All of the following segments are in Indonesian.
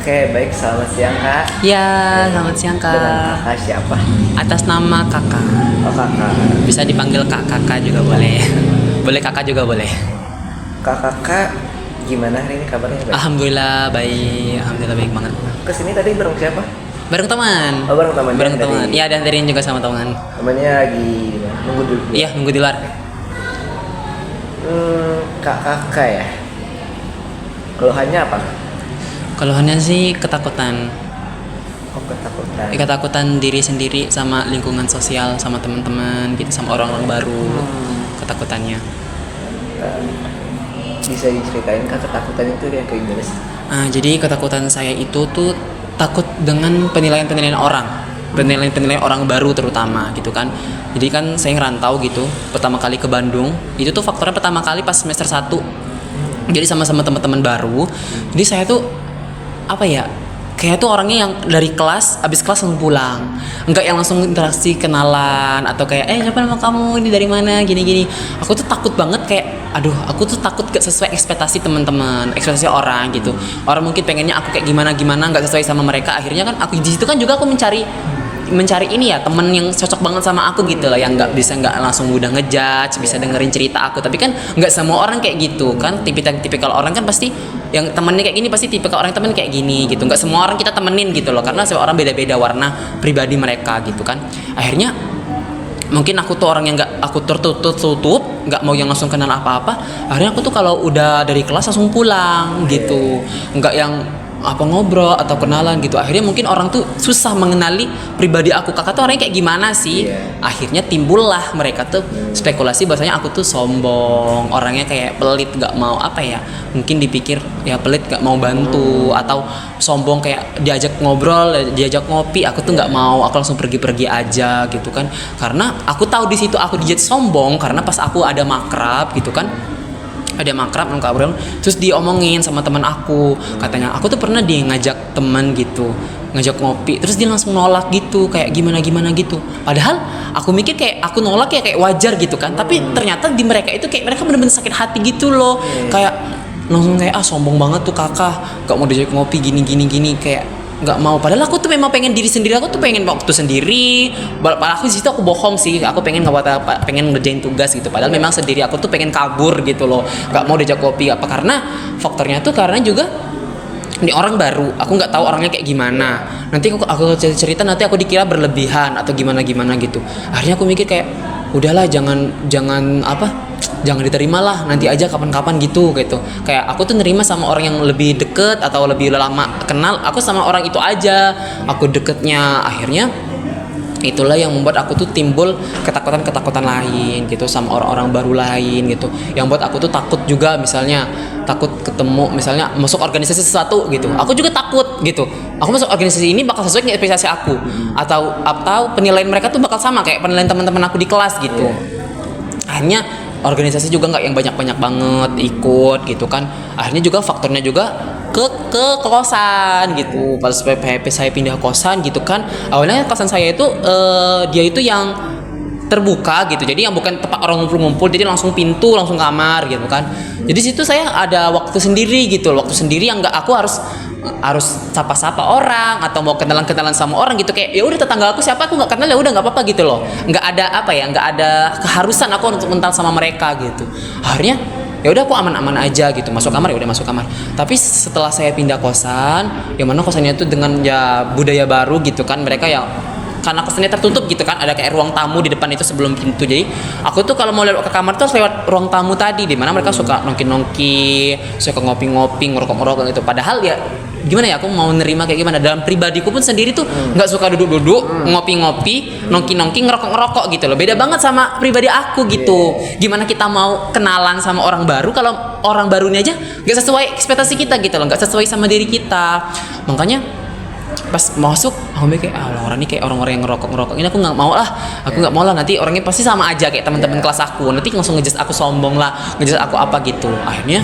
Oke, baik. Selamat siang, Kak. Ya, selamat siang Dengan Kak. Kakak siapa? Atas nama Kakak. Oh, Kakak. Bisa dipanggil Kakak juga boleh. Boleh Kakak juga boleh. Kakak, gimana hari ini kabarnya? Baik? Alhamdulillah baik. Alhamdulillah baik banget. Kesini tadi bareng siapa? Bareng teman. Oh, bareng teman. Bareng Dari- teman. Iya, dan dari juga sama teman. Temannya lagi nunggu dulu. Iya, nunggu di luar. Kakak ya. Keluhannya apa? Keluhannya sih ketakutan. Oh, ketakutan. Ketakutan diri sendiri sama lingkungan sosial, sama teman-teman gitu, sama orang-orang baru. Ketakutannya. Bisa diceritain Kak, ketakutan itu yang kayak gimana sih? Jadi ketakutan saya itu tuh takut dengan penilaian-penilaian orang, penilaian-penilaian orang baru terutama gitu kan. Jadi kan saya ngerantau gitu, pertama kali ke Bandung, itu tuh faktornya pertama kali pas semester 1. Jadi sama-sama teman-teman baru. Jadi saya tuh apa ya? Kayak tuh orangnya yang dari kelas, abis kelas langsung pulang, nggak yang langsung interaksi kenalan atau kayak siapa nama kamu, ini dari mana, gini-gini. Aku tuh takut banget kayak, aduh, aku tuh takut gak sesuai ekspektasi teman-teman, ekspektasi orang gitu. Orang mungkin pengennya aku kayak gimana, nggak sesuai sama mereka. Akhirnya kan aku di situ kan juga aku mencari ini ya, temen yang cocok banget sama aku gitu lah, yang nggak langsung mudah ngejudge, bisa dengerin cerita aku. Tapi kan nggak semua orang kayak gitu kan, tipikal orang kan pasti yang temennya kayak gini, pasti tipikal orang temen kayak gini gitu. Nggak semua orang kita temenin gitu loh, karena setiap orang beda-beda warna pribadi mereka gitu kan. Akhirnya mungkin aku tuh orang yang nggak, aku tertutup, nggak mau yang langsung kenal apa-apa. Akhirnya aku tuh kalau udah dari kelas langsung pulang gitu, nggak yang apa ngobrol atau kenalan gitu. Akhirnya mungkin orang tuh susah mengenali pribadi aku. Kakak tuh orangnya kayak gimana sih? Akhirnya timbullah mereka tuh spekulasi bahasanya aku tuh sombong, orangnya kayak pelit, nggak mau apa ya, mungkin dipikir ya pelit, nggak mau bantu, atau sombong kayak diajak ngobrol, diajak ngopi, aku tuh nggak mau, aku langsung pergi aja gitu kan. Karena aku tahu di situ aku dijat sombong karena pas aku ada makrab gitu kan, ada makrab ngobrol, terus diomongin sama teman aku, katanya aku tuh pernah dia ngajak teman gitu, ngajak ngopi, terus dia langsung nolak gitu, kayak gimana gitu. Padahal aku mikir kayak aku nolak ya kayak wajar gitu kan, tapi ternyata di mereka itu kayak mereka bener-bener sakit hati gitu loh, kayak langsung kayak sombong banget tuh kakak, gak mau diajak ngopi gini, kayak nggak mau. Padahal aku tuh memang pengen diri sendiri, aku tuh pengen waktu sendiri. Padahal aku di situ aku bohong sih, aku pengen pengen ngerjain tugas gitu. Padahal memang sendiri, aku tuh pengen kabur gitu loh, nggak mau diajak kopi. Apa karena faktornya tuh karena juga ini orang baru, aku nggak tahu orangnya kayak gimana. Nanti aku cerita nanti aku dikira berlebihan atau gimana gitu. Akhirnya aku mikir kayak udahlah, jangan diterima lah, nanti aja kapan-kapan gitu. Kayak aku tuh nerima sama orang yang lebih deket atau lebih lama kenal, aku sama orang itu aja aku deketnya. Akhirnya itulah yang membuat aku tuh timbul ketakutan lain gitu sama orang-orang baru lain gitu, yang buat aku tuh takut juga, misalnya takut ketemu, misalnya masuk organisasi sesuatu gitu, aku juga takut gitu, aku masuk organisasi ini bakal sesuai dengan ekspektasi aku, atau penilaian mereka tuh bakal sama kayak penilaian teman-teman aku di kelas gitu. Akhirnya organisasi juga nggak yang banyak banget ikut gitu kan. Akhirnya juga faktornya juga ke kosan gitu. Pas saya pindah kosan gitu kan, awalnya kosan saya itu dia itu yang terbuka gitu, jadi yang bukan tempat orang ngumpul-ngumpul, jadi langsung pintu langsung kamar gitu kan. Jadi situ saya ada waktu sendiri gitu, waktu sendiri yang nggak aku harus sapa-sapa orang atau mau kenalan sama orang gitu, kayak ya udah tetangga aku siapa aku nggak kenal, ya udah nggak apa-apa gitu loh, nggak ada nggak ada keharusan aku untuk mental sama mereka gitu. Akhirnya ya udah aku aman-aman aja gitu, masuk kamar ya udah masuk kamar. Tapi setelah saya pindah kosan, yang mana kosannya itu dengan ya budaya baru gitu kan, mereka ya karena kosannya tertutup gitu kan, ada kayak ruang tamu di depan itu sebelum pintu. Jadi aku tuh kalau mau lewat ke kamar tuh harus lewat ruang tamu tadi, di mana mereka suka nongki, suka ngopi-ngopi, ngerokok gitu. Padahal ya gimana ya, aku mau nerima kayak gimana, dalam pribadiku pun sendiri tuh nggak suka duduk-duduk, ngopi-ngopi, nongki, ngerokok gitu loh. Beda banget sama pribadi aku gitu. Gimana kita mau kenalan sama orang baru kalau orang barunya aja nggak sesuai ekspektasi kita gitu loh, nggak sesuai sama diri kita. Makanya pas masuk aku mikir orang ini kayak orang-orang yang ngerokok ini, aku nggak mau lah, nanti orangnya pasti sama aja kayak teman-teman kelas aku, nanti langsung ngejudge aku sombong lah, ngejudge aku apa gitu. Akhirnya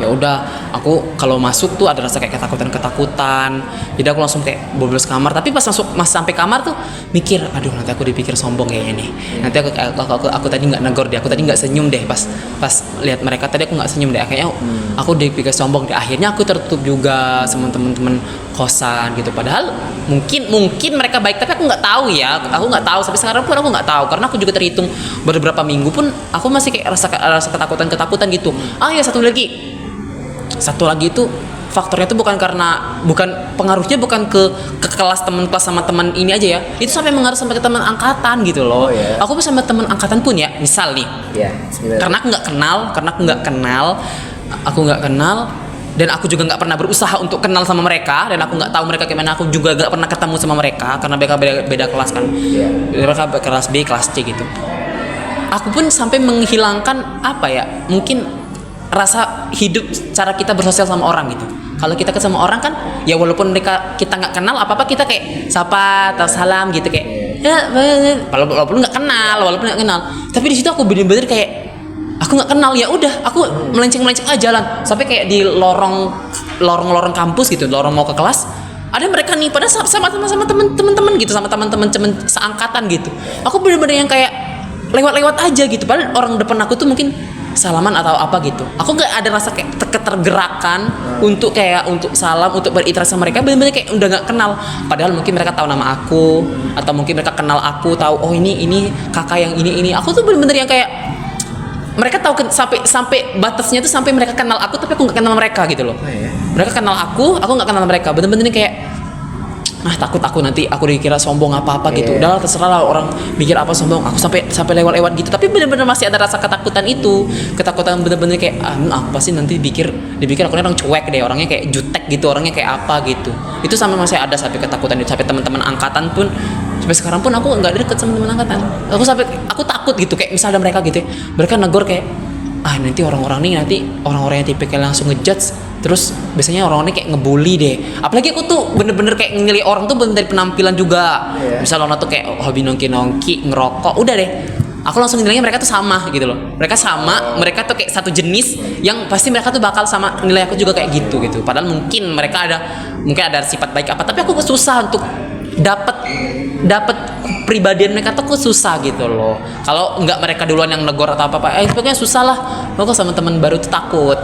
Ya udah, aku kalau masuk tuh ada rasa kayak ketakutan. Jadi aku langsung kayak bolos kamar. Tapi pas masuk sampai kamar tuh mikir, aduh nanti aku dipikir sombong kayaknya nih. Nanti aku tadi nggak negor deh, aku tadi nggak senyum deh pas lihat mereka tadi aku nggak senyum deh. Kayaknya aku dipikir sombong deh. Akhirnya aku tertutup juga sama temen-temen kosan gitu. Padahal mungkin mereka baik, tapi aku nggak tahu ya. Aku nggak tahu sampai sekarang pun aku nggak tahu karena aku juga terhitung beberapa minggu pun aku masih kayak rasa ketakutan gitu. Ya satu lagi itu faktornya itu bukan pengaruhnya bukan ke kelas sama teman ini aja ya, itu sampai mengaruh sampai ke teman angkatan gitu loh. Aku sama teman angkatan pun ya, misal nih karena aku nggak kenal dan aku juga nggak pernah berusaha untuk kenal sama mereka dan aku nggak tahu mereka gimana, aku juga nggak pernah ketemu sama mereka karena mereka beda kelas kan, mereka kelas B kelas C gitu. Aku pun sampai menghilangkan mungkin rasa hidup, cara kita bersosial sama orang gitu. Kalau kita ketemu orang kan ya walaupun kita nggak kenal apa kita kayak sapa atau salam gitu kayak walaupun nggak kenal tapi di situ aku bener-bener kayak aku nggak kenal, ya udah aku melenceng aja jalan sampai kayak di lorong kampus gitu, lorong mau ke kelas ada mereka nih pada sama teman-teman gitu, sama teman-teman seangkatan gitu. Aku bener-bener yang kayak lewat aja gitu, padahal orang depan aku tuh mungkin salaman atau apa gitu. Aku nggak ada rasa kayak ketergerakan untuk salam, untuk berinteraksi sama mereka. Benar-benar kayak udah nggak kenal. Padahal mungkin mereka tahu nama aku atau mungkin mereka kenal aku, tahu ini kakak yang ini. Aku tuh benar-benar yang kayak mereka tahu sampai batasnya tuh sampai mereka kenal aku tapi aku nggak kenal mereka gitu loh. Mereka kenal aku nggak kenal mereka. Benar-benar kayak takut aku nanti aku dikira sombong apa gitu. Udah terserah lah orang mikir apa sombong, aku sampai lewat gitu. Tapi benar-benar masih ada rasa ketakutan itu, ketakutan benar-benar kayak aku pasti nanti dipikir aku orang cuek deh, orangnya kayak jutek gitu, orangnya kayak apa gitu. Itu sama masih ada sampai ketakutan itu, sampai teman-teman angkatan pun sampai sekarang pun aku nggak deket sama teman angkatan. Aku takut gitu, kayak misalnya mereka gitu, mereka negor kayak nanti orang-orang yang tipikal langsung ngejudge. Terus biasanya orang-orang ini kayak ngebully deh. Apalagi aku tuh bener-bener kayak nilai orang tuh bener dari penampilan juga. Misal orang tuh kayak hobi nongki ngerokok, udah deh aku langsung nilainya mereka tuh sama gitu loh. Mereka tuh kayak satu jenis yang pasti mereka tuh bakal sama nilai aku juga kayak gitu. Padahal mungkin mereka ada sifat baik apa, tapi aku susah untuk dapat kepribadian mereka tuh susah gitu loh. Kalau nggak mereka duluan yang negor atau apa pokoknya susah lah. Aku sama teman baru tuh takut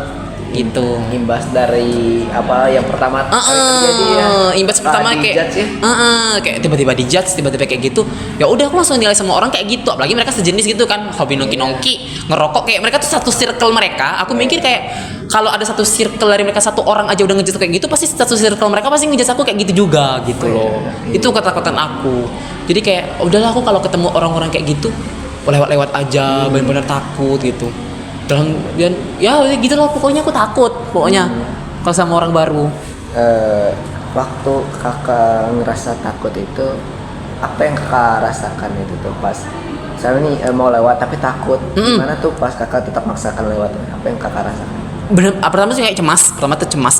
gitu. Imbas dari yang pertama terjadi ya. Imbas pertama kayak tiba-tiba dijudge, tiba-tiba kayak gitu. Ya udah aku langsung nilai sama orang kayak gitu. Apalagi mereka sejenis gitu kan, hobi nongki, ngerokok, kayak mereka tuh satu circle mereka. Aku mikir kayak kalau ada satu circle dari mereka, satu orang aja udah ngejudge kayak gitu, pasti satu circle mereka pasti ngejudge aku kayak gitu juga gitu loh. Itu ketakutan aku. Jadi kayak udahlah, aku kalau ketemu orang-orang kayak gitu lewat aja, benar-benar takut gitu. Dan ya gitu loh, pokoknya aku takut kalau sama orang baru. Waktu kakak ngerasa takut itu, apa yang kakak rasakan itu tuh pas misalnya nih mau lewat tapi takut, gimana tuh pas kakak tetap maksakan lewat? Apa yang kakak rasakan? Pertama sih kayak cemas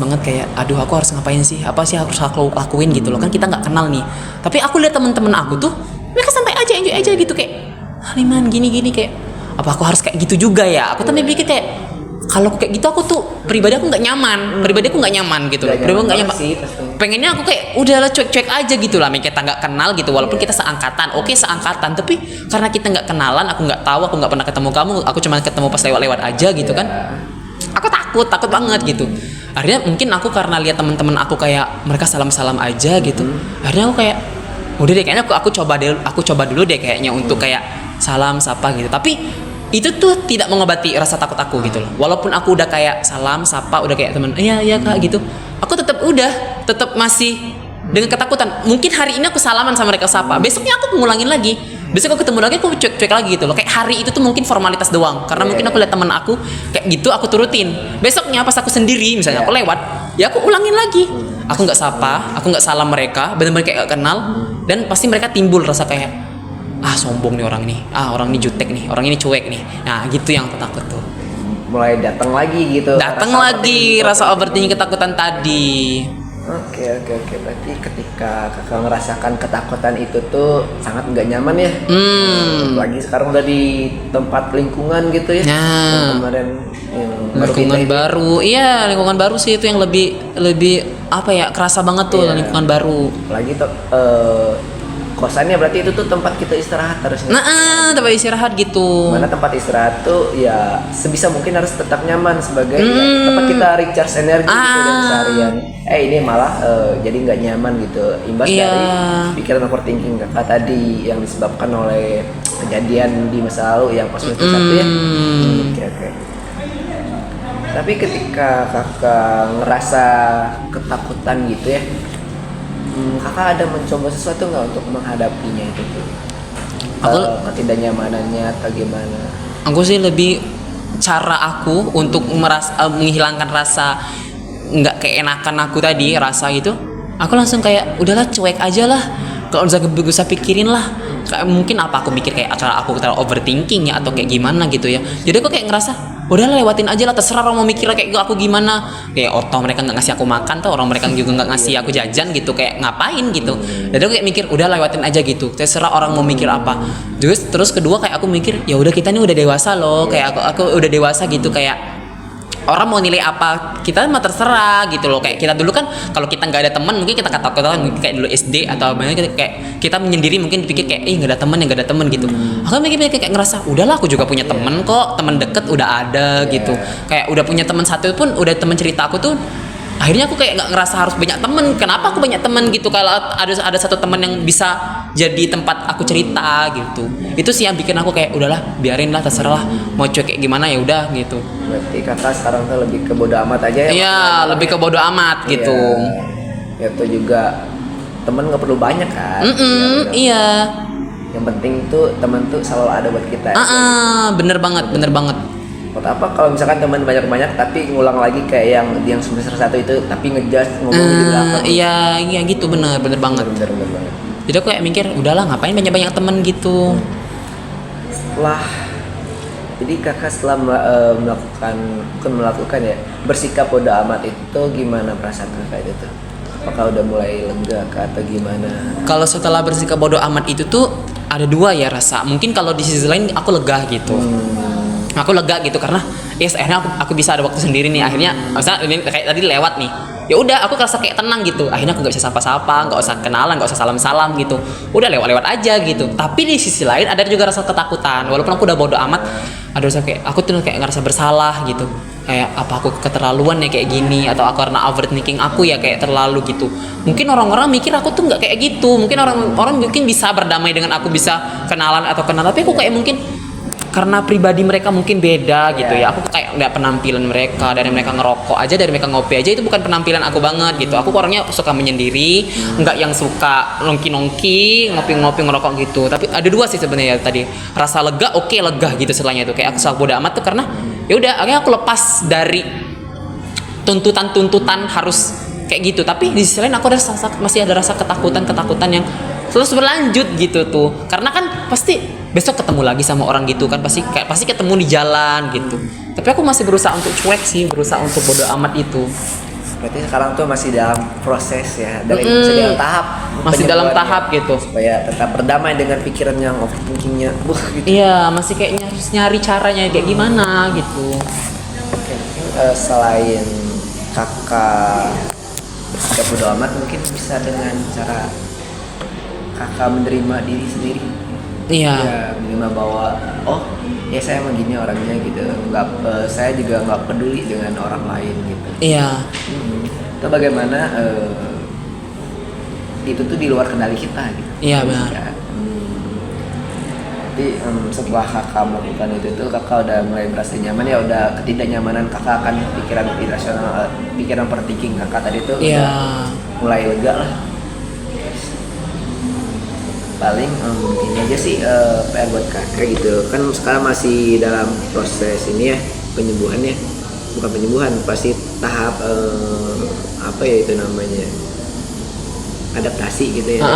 banget kayak aduh aku harus ngapain sih, apa sih harus aku lakuin gitu loh, kan kita nggak kenal nih. Tapi aku lihat teman-teman aku tuh mereka santai aja, enjoy aja gitu, kayak Liman gini kayak apa aku harus kayak gitu juga ya. Aku tapi pikir kayak kalau aku kayak gitu aku tuh pribadi aku nggak nyaman gitu loh. Pribadi nggak nyaman sih, pengennya aku kayak udahlah cuek aja gitu lah, kita nggak kenal gitu, walaupun kita seangkatan, seangkatan, tapi karena kita nggak kenalan, aku nggak tahu, aku nggak pernah ketemu kamu, aku cuma ketemu pas lewat aja gitu kan. Aku takut banget gitu. Akhirnya mungkin aku karena lihat teman-teman aku kayak mereka salam aja gitu, akhirnya aku kayak udah deh kayaknya aku coba dulu deh kayaknya untuk kayak salam sapa gitu. Tapi itu tuh tidak mengobati rasa takut aku gitu loh. Walaupun aku udah kayak salam sapa, udah kayak teman iya kak gitu, aku tetap masih dengan ketakutan. Mungkin hari ini aku salaman sama mereka sapa, besoknya aku ngulangin lagi, besok aku ketemu lagi aku cuek lagi gitu loh. Kayak hari itu tuh mungkin formalitas doang, karena mungkin aku lihat teman aku kayak gitu, aku turutin. Besoknya pas aku sendiri misalnya aku lewat, ya aku ulangin lagi. Aku nggak sapa, aku nggak salam mereka, benar-benar kayak gak kenal. Dan pasti mereka timbul rasa kayak sombong nih orang ini, orang ini jutek nih, orang ini cuek nih. Nah gitu yang aku takut tuh. Mulai datang lagi gitu. Rasa overthinking, ketakutan tadi. Oke. Berarti ketika kakak merasakan ketakutan itu tuh sangat nggak nyaman ya. Lagi sekarang udah di tempat lingkungan gitu ya. Nah. Yang kemarin yang baru Lingkungan pindah baru, iya lingkungan baru sih itu yang lebih apa ya, kerasa banget tuh Iya. lingkungan baru. Apalagi tuh kosannya berarti itu tuh tempat kita istirahat harusnya. Tempat istirahat gitu. Mana tempat istirahat tuh ya sebisa mungkin harus tetap nyaman sebagai ya, tempat kita recharge energi gitu dari seharian. Ini malah jadi nggak nyaman gitu. Imbas Iya. dari pikiran overthinking kakak tadi yang disebabkan oleh kejadian di masa lalu yang pas semester 1 ya. Oke. Tapi ketika kakak ngerasa ketakutan gitu ya, kakak ada mencoba sesuatu nggak untuk menghadapinya itu tuh? Ketidaknyamanannya atau gimana? Aku sih lebih cara aku untuk menghilangkan rasa nggak keenakan aku tadi, rasa gitu. Aku langsung kayak udahlah cuek aja lah. Kalau usah pikirin lah. Kayak mungkin apa aku mikir kayak acara aku terlalu overthinking ya atau kayak gimana gitu ya. Jadi aku kayak ngerasa udahlah lewatin aja lah, terserah orang mau mikir kayak aku gimana. Kayak toh mereka nggak ngasih aku makan, tuh orang mereka juga nggak ngasih aku jajan gitu, kayak ngapain gitu. Jadi aku kayak mikir udah lewatin aja gitu, terserah orang mau mikir apa. Terus kedua kayak aku mikir ya udah kita ini udah dewasa loh, kayak aku udah dewasa gitu, kayak orang mau nilai apa kita mah terserah gitu loh. Kayak kita dulu kan kalau kita nggak ada teman mungkin kita kata-kata mungkin kayak dulu SD atau banyak kayak kita menyendiri mungkin dipikir kayak nggak ada teman, nggak ada teman gitu. Aku mikir kayak ngerasa udahlah aku juga punya teman kok, teman deket udah ada gitu. Kayak udah punya teman satu pun udah teman cerita aku tuh. Akhirnya aku kayak nggak ngerasa harus banyak temen. Kenapa aku banyak temen gitu kalau ada satu temen yang bisa jadi tempat aku cerita gitu. Itu sih yang bikin aku kayak udahlah biarin lah, terserah lah mau cuek kayak gimana ya udah gitu. Berarti kakak sekarang tuh lebih ke bodo amat aja ya? Iya, lebih ke bodo amat gitu. Ya itu juga temen nggak perlu banyak kan? Iya. Yang penting tuh temen tuh selalu ada buat kita. Bener banget. Buat apa kalau misalkan teman banyak-banyak tapi ngulang lagi kayak yang semester 1 itu tapi ngejudge ngomong di belakang. Iya gitu, bener banget. Bener banget. Jadi aku kayak mikir udahlah ngapain banyak temen gitu. Jadi kakak setelah melakukan ya bersikap bodo amat itu gimana perasaan kakak itu tuh? Apakah udah mulai lega kah atau gimana? Kalau setelah bersikap bodo amat itu tuh ada dua ya rasa. Mungkin kalau di sisi lain aku lega gitu. Aku lega gitu karena akhirnya aku bisa ada waktu sendiri nih. Akhirnya misalnya ini kayak tadi lewat nih, ya udah aku kerasa kayak tenang gitu. Akhirnya aku nggak bisa sapa-sapa, nggak usah kenalan, nggak usah salam-salam gitu, udah lewat aja gitu. Tapi di sisi lain ada juga rasa ketakutan, walaupun aku udah bodo amat, ada rasa kayak aku tuh kayak ngerasa bersalah gitu, kayak apa aku keterlaluan ya kayak gini, atau aku karena overthinking aku ya kayak terlalu gitu. Mungkin orang-orang mikir aku tuh nggak kayak gitu, mungkin orang mungkin bisa berdamai dengan aku, bisa kenalan atau kenal, tapi aku kayak mungkin karena pribadi mereka mungkin beda gitu ya. Aku kayak nggak penampilan mereka, dari mereka ngerokok aja, dari mereka ngopi aja, itu bukan penampilan aku banget gitu. Aku orangnya suka menyendiri, nggak yang suka nongki ngopi ngerokok gitu. Tapi ada dua sih sebenarnya tadi, rasa lega, lega gitu setelahnya itu. Kayak aku bodo amat tuh karena ya udah akhirnya aku lepas dari tuntutan harus kayak gitu. Tapi di sisi lain aku masih ada rasa ketakutan yang terus berlanjut gitu tuh, karena kan pasti besok ketemu lagi sama orang gitu kan, pasti ketemu di jalan gitu. Tapi aku masih berusaha untuk cuek sih, berusaha untuk bodo amat itu. Berarti sekarang tuh masih dalam proses ya, masih dalam tahap masih dalam penyembuhannya, tahap gitu, supaya tetap berdamai dengan pikiran yang overthinkingnya gitu. Iya, masih kayaknya harus nyari caranya kayak gimana gitu. Oke, mungkin selain kakak bersikap bodo amat, mungkin bisa dengan cara kakak menerima diri sendiri. Iya. Ya, menerima bahwa ya saya emang gini orangnya gitu. Saya juga nggak peduli dengan orang lain gitu. Iya. Itu bagaimana itu tuh di luar kendali kita gitu. Iya benar. Ya. Jadi setelah kakak melakukan itu tuh kakak udah mulai merasa nyaman, ya udah ketidaknyamanan kakak akan pikiran irasional, pikiran overthinking kakak tadi tuh udah mulai lega lah. Paling ini aja sih PR buat kakak gitu kan, sekarang masih dalam proses ini ya, penyembuhannya, bukan penyembuhan, pasti tahap apa ya itu namanya, adaptasi gitu ya.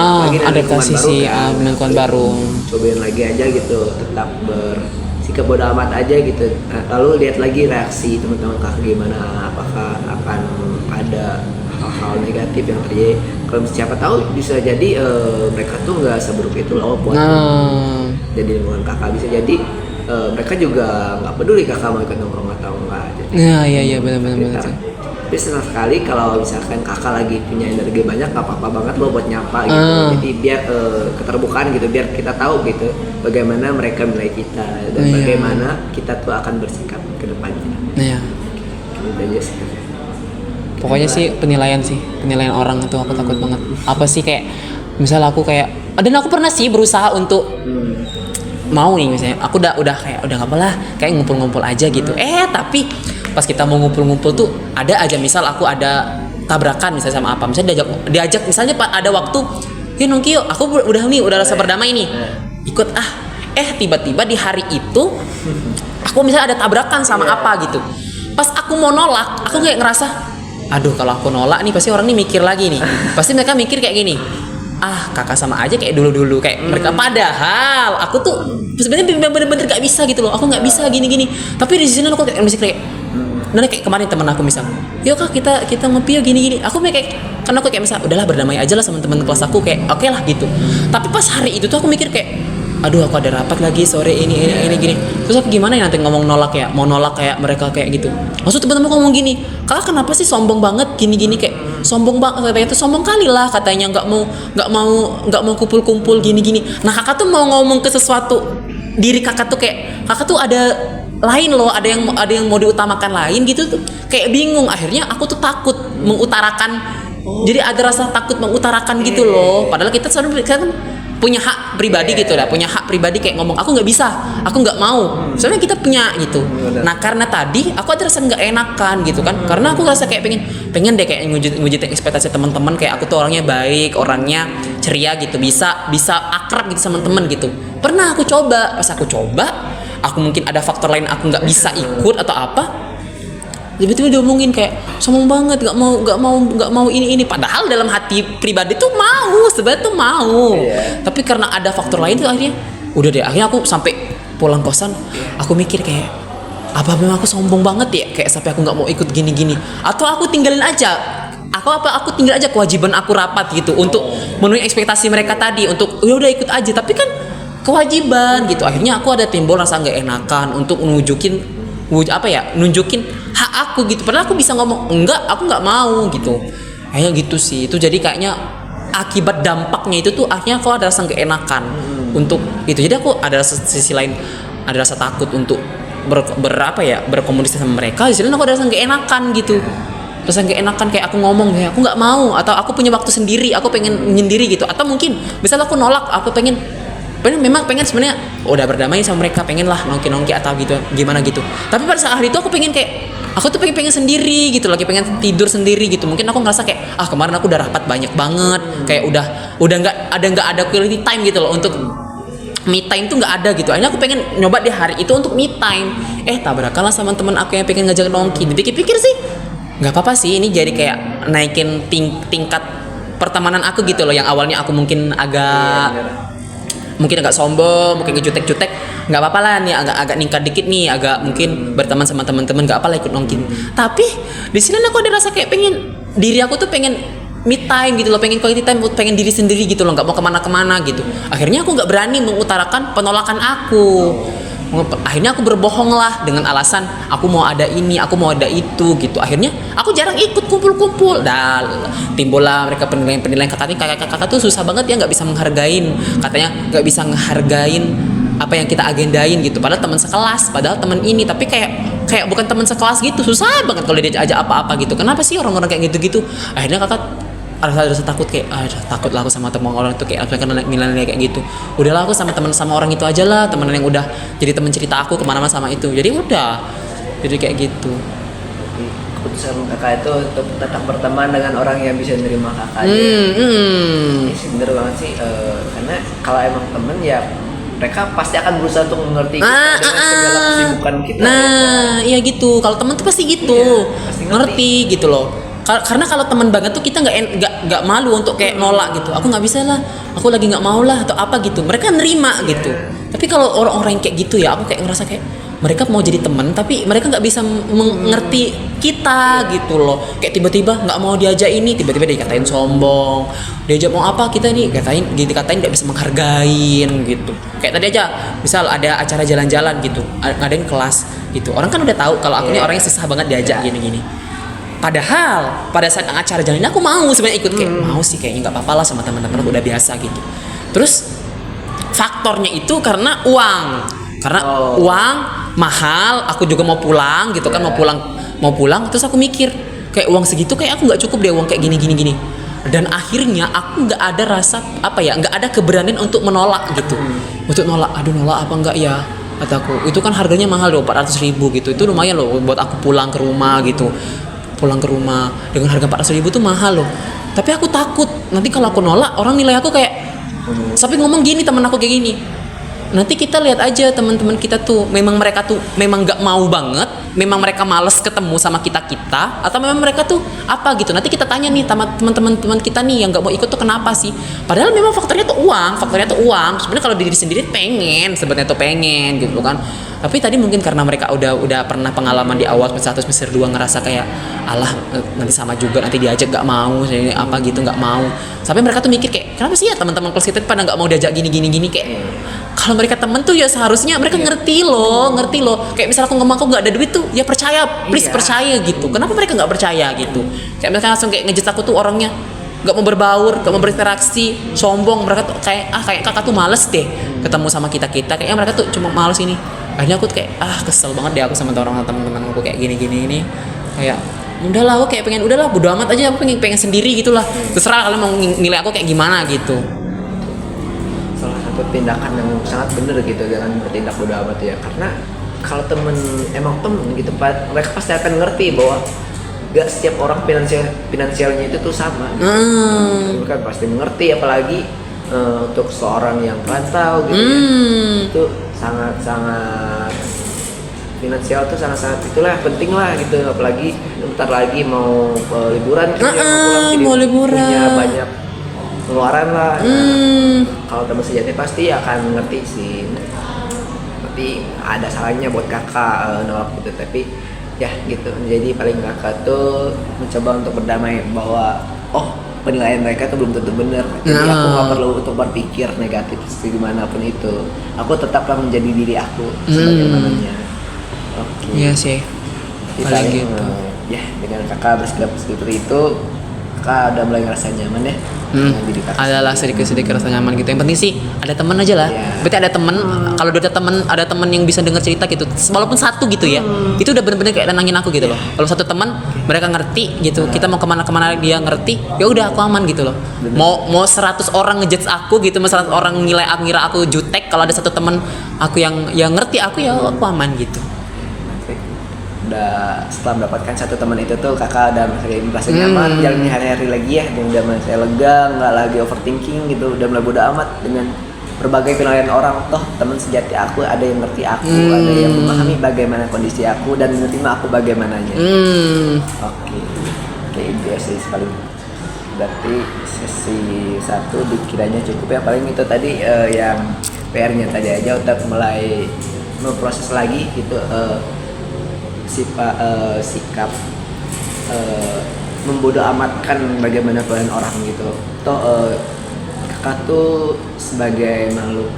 Adaptasi sih, lingkungan baru. Cobain lagi aja gitu, tetap bersikap bodo amat aja gitu. Lalu lihat lagi reaksi teman-teman kakak gimana, apakah akan ada hal hal-hal negatif yang terjadi. Kalau siapa tahu bisa jadi mereka tuh nggak seburuk itu loh buat jadi lingkungan kakak, bisa jadi mereka juga nggak peduli kakak mau ikut nongkrong atau enggak. Jadi, iya benar. tapi senang sekali kalau misalkan kakak lagi punya energi banyak, nggak apa-apa banget lo buat nyapa gitu. Jadi biar keterbukaan gitu, biar kita tahu gitu bagaimana mereka menilai kita dan bagaimana kita tuh akan bersikap ke depannya. Iya. Gitu aja sih. Pokoknya sih penilaian orang itu aku takut banget. Apa sih kayak misal aku kayak, dan aku pernah sih berusaha untuk mau nih misalnya aku udah kayak udah nggak apa-lah kayak ngumpul-ngumpul aja gitu, tapi pas kita mau ngumpul-ngumpul tuh ada aja misal aku ada tabrakan misalnya sama apa, misalnya diajak misalnya ada waktu yuk nongki yuk, aku udah rasa berdamai nih ikut tiba-tiba di hari itu aku misalnya ada tabrakan sama apa gitu, pas aku mau nolak aku kayak ngerasa aduh kalau aku nolak nih pasti orang nih mikir lagi nih, pasti mereka mikir kayak gini, kakak sama aja kayak dulu kayak mereka, padahal aku tuh sebenarnya bener-bener gak bisa gitu loh, aku nggak bisa gini tapi di sini aku kayak masih kayak kayak kemarin temen aku misal, yuk kak kita ngopi yuk gini aku kayak, karena aku kayak misal udahlah berdamai aja lah sama teman kelas aku kayak oke lah gitu, tapi pas hari itu tuh aku mikir kayak aduh aku ada rapat lagi sore ini gini, terus aku gimana ya nanti ngomong nolak ya, mau nolak kayak mereka kayak gitu, maksud teman-teman ngomong gini, kakak kenapa sih sombong banget gini kayak sombong banget katanya, itu sombong kali lah katanya, nggak mau kumpul gini, nah kakak tuh mau ngomong ke sesuatu diri kakak tuh kayak kakak tuh ada lain loh, ada yang mau diutamakan lain gitu tuh, kayak bingung, akhirnya aku tuh takut mengutarakan, jadi ada rasa takut mengutarakan gitu loh, padahal kita kan punya hak pribadi gitu lah, punya hak pribadi kayak ngomong aku nggak bisa, aku nggak mau, soalnya kita punya gitu. Nah karena tadi aku ada rasa nggak enakan gitu kan, karena aku rasa kayak pengen deh kayak ngewujudin ekspektasi teman-teman kayak aku tuh orangnya baik, orangnya ceria gitu, bisa akrab gitu sama teman gitu. Pernah aku coba, pas aku coba, aku mungkin ada faktor lain aku nggak bisa ikut atau apa, tiba-tiba diomongin kayak sombong banget, nggak mau ini, padahal dalam hati pribadi tuh mau, sebenarnya tuh mau, tapi karena ada faktor lain tuh akhirnya udah deh, akhirnya aku sampai pulang kosan aku mikir kayak apa memang aku sombong banget ya, kayak sampai aku nggak mau ikut gini atau aku tinggalin aja, aku tinggal aja kewajiban aku rapat gitu untuk memenuhi ekspektasi mereka tadi, untuk udah ikut aja, tapi kan kewajiban gitu, akhirnya aku ada timbul rasa nggak enakan untuk nunjukin hak aku gitu, padahal aku bisa ngomong enggak, aku nggak mau gitu, kayak gitu sih. Itu jadi kayaknya akibat dampaknya itu tuh akhirnya aku ada rasa nggak enakan untuk itu, jadi aku ada sisi lain, ada rasa takut untuk berkomunikasi sama mereka, di sini aku ada rasa nggak enakan gitu, rasa nggak enakan kayak aku ngomong kayak aku nggak mau, atau aku punya waktu sendiri, aku pengen menyendiri gitu, atau mungkin misalnya aku nolak, aku pengen sebenarnya udah berdamai sama mereka, pengen lah nongki atau gitu gimana gitu, tapi pada saat itu aku pengen kayak aku tuh pengen sendiri gitu, lagi pengen tidur sendiri gitu, mungkin aku ngerasa kayak kemarin aku udah rapat banyak banget, kayak udah nggak ada quality time gitu loh, untuk me time tuh nggak ada gitu, akhirnya aku pengen nyoba di hari itu untuk me time, tabrakan lah sama teman aku yang pengen ngajak nongki, dipikir-pikir sih nggak apa-apa sih, ini jadi kayak naikin tingkat pertemanan aku gitu loh, yang awalnya aku mungkin agak sombong, mungkin ngejutek-jutek, nggak apa-apa lah nih, agak ningkat dikit nih, agak mungkin berteman sama teman-teman, nggak apa lah ikut nongkin. Tapi di sini aku ada rasa kayak pengen diri aku tuh pengen me time gitu loh, pengen quality time, pengen diri sendiri gitu loh, nggak mau kemana-kemana gitu. Akhirnya aku nggak berani mengutarakan penolakan aku. Akhirnya aku berbohong lah dengan alasan aku mau ada ini, aku mau ada itu gitu. Akhirnya aku jarang ikut kumpul-kumpul. Dan timbullah mereka penilaian kakak tuh susah banget ya, nggak bisa menghargain, katanya nggak bisa menghargain apa yang kita agendain gitu. Padahal teman sekelas, padahal teman ini, tapi kayak bukan teman sekelas gitu, susah banget kalau dia aja apa-apa gitu. Kenapa sih orang-orang kayak gitu-gitu? Akhirnya kakak rasa takut kayak takut lah aku sama teman orang itu, kayak aku kan nilai kayak gitu. Udahlah aku sama orang itu aja lah, teman yang udah jadi teman cerita aku kemana-mana sama itu, jadi udah jadi kayak gitu. Keputusan kakak itu untuk tetap berteman dengan orang yang bisa menerima kakak aja. Bener banget sih, karena kalau emang temen ya mereka pasti akan berusaha untuk mengerti kita dengan segala kesibukan kita. Iya gitu. Kalau temen tuh pasti gitu, pasti ngerti gitu loh. Karena kalau teman banget tuh kita nggak malu untuk kayak nolak gitu, aku nggak bisa lah, aku lagi nggak mau lah atau apa gitu, mereka nerima gitu. Tapi kalau orang-orang yang kayak gitu ya, aku kayak ngerasa kayak mereka mau jadi teman tapi mereka nggak bisa mengerti kita gitu loh. Kayak tiba-tiba nggak mau diajak ini, tiba-tiba dikatain sombong, diajak mau apa kita nih dikatain nggak bisa menghargain gitu. Kayak tadi aja misal ada acara jalan-jalan gitu, ngadain kelas gitu, orang kan udah tahu kalau aku nih orangnya susah banget diajak gini-gini. Padahal pada saat acara jalan ini aku mau sebenarnya ikut, kayak mau sih kayaknya nggak apa-apa lah sama teman-teman, aku udah biasa gitu. Terus faktornya itu karena uang, uang mahal, aku juga mau pulang gitu kan, mau pulang terus aku mikir kayak uang segitu kayak aku nggak cukup deh uang kayak gini, dan akhirnya aku nggak ada rasa nggak ada keberanian untuk menolak gitu, untuk nolak apa enggak ya kataku, itu kan harganya mahal loh 400.000 gitu, itu lumayan loh buat aku pulang ke rumah dengan harga 400.000 tuh mahal loh. Tapi aku takut nanti kalau aku nolak orang nilai aku kayak, sampai ngomong gini teman aku kayak gini, nanti kita lihat aja teman-teman kita tuh memang mereka tuh memang nggak mau banget, memang mereka males ketemu sama kita atau memang mereka tuh apa gitu, nanti kita tanya nih sama teman-teman kita nih yang nggak mau ikut tuh kenapa sih, padahal memang faktornya tuh uang sebenarnya. Kalau diri sendiri pengen gitu kan, tapi tadi mungkin karena mereka udah pernah pengalaman di awal semester 1 semester 2 ngerasa kayak alah nanti sama juga, nanti diajak nggak mau apa gitu, nggak mau, sampai mereka tuh mikir kayak kenapa sih ya teman-teman kelas kita pada nggak mau diajak gini kayak kalau mereka temen tuh ya seharusnya mereka ngerti loh, kayak misal aku ngomong aku nggak ada duit tuh ya percaya, please percaya gitu, kenapa mereka nggak percaya gitu, kayak mereka langsung kayak ngejudge aku tuh orangnya nggak mau berbaur, nggak mau berinteraksi, sombong, mereka tuh kayak kakak tuh males deh ketemu sama kita kayaknya mereka tuh cuma males ini. Akhirnya aku tuh kayak kesel banget deh aku sama teman-teman aku kayak gini ini, kayak udahlah aku kayak pengen udahlah bodo amat aja, aku pengen sendiri gitulah, terserah kalian mau nilai aku kayak gimana gitu. Salah satu tindakan yang sangat benar gitu dengan bertindak bodo amat ya, karena kalau emang temen gitu mereka pasti akan ngerti bahwa gak setiap orang finansialnya itu tuh sama gitu. Mereka pasti mengerti, apalagi untuk seorang yang perantau gitu ya, itu sangat finansial tuh sangat itulah penting lah gitu, apalagi bentar lagi mau liburan kan mau liburan punya banyak pengeluaran lah. Kalau teman sejati pasti akan ngerti sih, tapi ada salahnya buat kakak nolak gitu, tapi ya gitu. Jadi paling kakak tuh mencoba untuk berdamai bahwa penilaian mereka tuh belum tentu benar, jadi aku nggak perlu untuk berpikir negatif segimanapun itu, aku tetaplah menjadi diri aku sebagaimananya. Iya sih, paling gitu. Ya dengan kakak bersikap seperti itu, kakak udah mulai ngerasa nyaman ya. Adalah sedikit rasa nyaman gitu. Yang penting sih ada teman aja lah. Berarti ada teman. Kalau udah ada teman yang bisa dengar cerita gitu, walaupun satu gitu ya, itu udah bener-bener kayak nenangin aku gitu loh. Kalau satu teman mereka ngerti gitu, kita mau kemana dia ngerti, ya udah aku aman gitu loh. Mau 100 orang ngejudge aku gitu, mau 100 orang ngira aku jutek, kalau ada satu teman aku yang ngerti aku, ya aku aman gitu. Udah setelah mendapatkan satu teman itu tuh kakak udah merasa nyaman jalannya hari-hari lagi ya, dan udah merasa lega, nggak lagi overthinking gitu, udah mulai bodo amat dengan berbagai penilaian orang. Toh teman sejati aku ada yang ngerti aku, ada yang memahami bagaimana kondisi aku dan menerima aku bagaimananya. Oke, itu sih paling, berarti sesi 1 dikiranya cukup ya, paling itu tadi yang PR-nya tadi aja untuk mulai memproses lagi gitu sikap membodo amatkan bagaimana penilaian orang gitu. Toh kakak tuh sebagai makhluk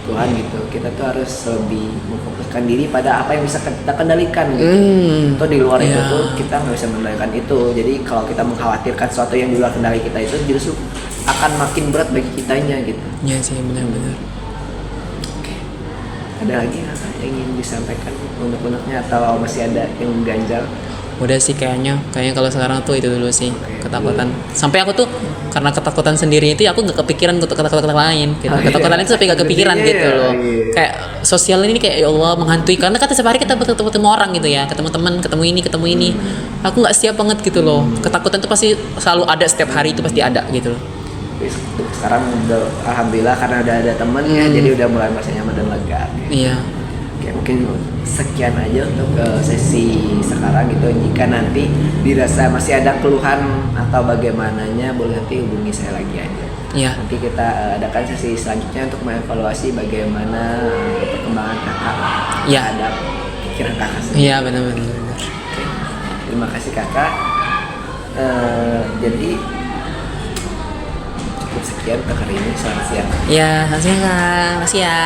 Tuhan gitu, kita tuh harus lebih memfokuskan diri pada apa yang bisa kita kendalikan gitu. Toh di luar itu tuh kita nggak bisa mengendalikan itu, jadi kalau kita mengkhawatirkan sesuatu yang di luar kendali kita itu justru akan makin berat bagi kitanya gitu. Iya sih, benar-benar. Ada lagi yang ingin disampaikan unek-uneknya atau masih ada yang ganjal? Udah sih kayaknya kalau sekarang tuh itu dulu sih, ketakutan. Sampai aku tuh karena ketakutan sendiri itu aku nggak kepikiran untuk ketakutan lain gitu. Ketakutan itu sampai nggak kepikiran gitu loh. Kayak sosial ini kayak ya Allah menghantui, karena kata setiap hari kita ketemu orang gitu ya, ketemu teman, ketemu ini. Aku nggak siap banget gitu loh. Ketakutan tuh pasti selalu ada, setiap hari itu pasti ada gitu loh. Sekarang udah alhamdulillah karena udah ada temen ya, jadi udah mulai merasa nyaman dan lega gitu. Iya. Oke, mungkin sekian aja untuk sesi sekarang gitu. Jika nanti dirasa masih ada keluhan atau bagaimananya, boleh nanti hubungi saya lagi aja. Iya. Nanti kita adakan sesi selanjutnya untuk mengevaluasi bagaimana perkembangan kakak Iya. terhadap pikiran kakak sendiri. Iya, benar-benar. Oke. Terima kasih kakak. Jadi cukup sekian untuk hari ini. Selamat siang. Iya, selamat siang Kak. Makasih ya.